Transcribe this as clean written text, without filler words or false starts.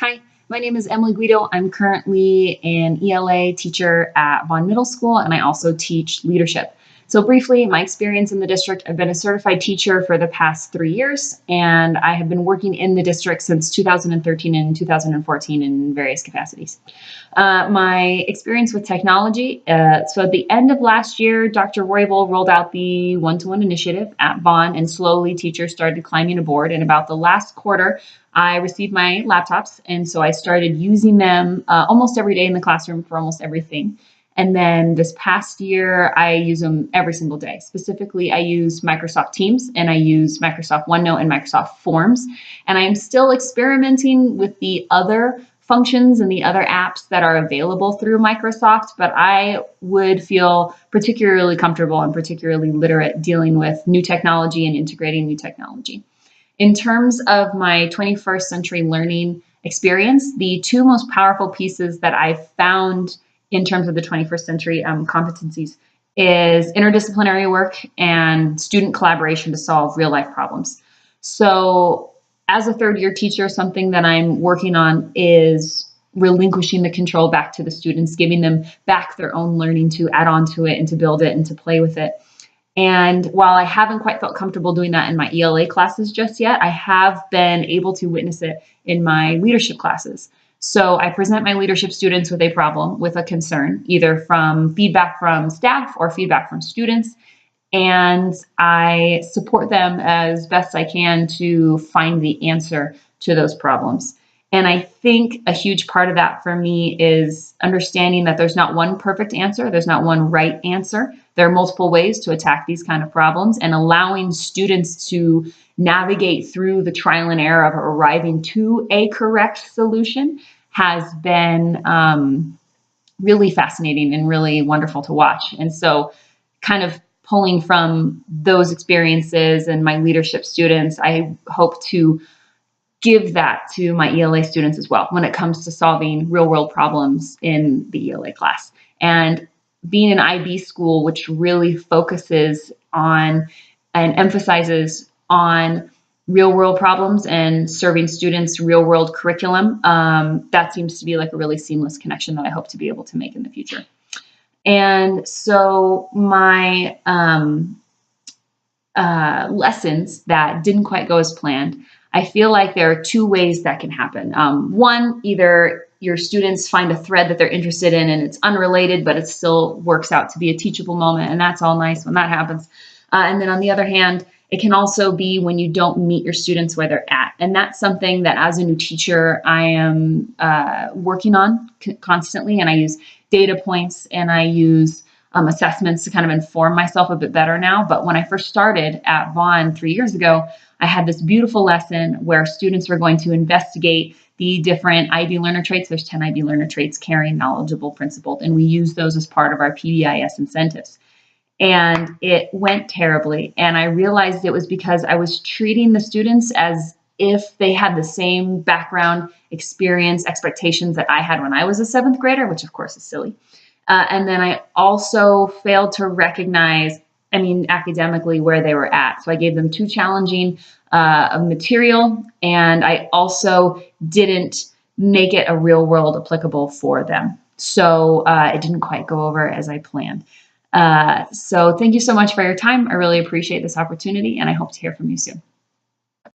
Hi, my name is Emily Guido. I'm currently an ELA teacher at Vaughan Middle School, and I also teach leadership. So briefly, my experience in the district, I've been a certified teacher for the past 3 years, and I have been working in the district since 2013 and 2014 in various capacities. My experience with technology, so at the end of last year, Dr. Roybal rolled out the one-to-one initiative at Vaughan, and slowly teachers started climbing aboard. And about the last quarter, I received my laptops, and so I started using them almost every day in the classroom for almost everything. And then this past year, I use them every single day. Specifically, I use Microsoft Teams, and I use Microsoft OneNote and Microsoft Forms. And I'm still experimenting with the other functions and the other apps that are available through Microsoft, but I would feel particularly comfortable and particularly literate dealing with new technology and integrating new technology. In terms of my 21st century learning experience, the two most powerful pieces that I found in terms of the 21st century competencies is interdisciplinary work and student collaboration to solve real life problems. So as a third year teacher, something that I'm working on is relinquishing the control back to the students, giving them back their own learning to add on to it and to build it and to play with it. And while I haven't quite felt comfortable doing that in my ELA classes just yet, I have been able to witness it in my leadership classes. So I present my leadership students with a problem, with a concern, either from feedback from staff or feedback from students, and I support them as best I can to find the answer to those problems. And I think a huge part of that for me is understanding that there's not one perfect answer, there's not one right answer. There are multiple ways to attack these kind of problems, and allowing students to navigate through the trial and error of arriving to a correct solution has been really fascinating and really wonderful to watch. And so kind of pulling from those experiences and my leadership students, I hope to give that to my ELA students as well when it comes to solving real world problems in the ELA class. And being an IB school, which really focuses on and emphasizes on real world problems and serving students real world curriculum, that seems to be like a really seamless connection that I hope to be able to make in the future. And so my lessons that didn't quite go as planned, I feel like there are two ways that can happen. One, either your students find a thread that they're interested in and it's unrelated, but it still works out to be a teachable moment, and that's all nice when that happens. And then on the other hand, it can also be when you don't meet your students where they're at. And that's something that as a new teacher, I am working on constantly. And I use data points and I use assessments to kind of inform myself a bit better now. But when I first started at Vaughan 3 years ago, I had this beautiful lesson where students were going to investigate the different IB learner traits. There's 10 IB learner traits: caring, knowledgeable, principled, and we use those as part of our PBIS incentives. And it went terribly. And I realized it was because I was treating the students as if they had the same background, experience, expectations that I had when I was a seventh grader, which of course is silly. And then I also failed to recognize, academically where they were at. So I gave them too challenging material, and I also didn't make it a real world applicable for them. So it didn't quite go over as I planned. So thank you so much for your time. I really appreciate this opportunity, and I hope to hear from you soon.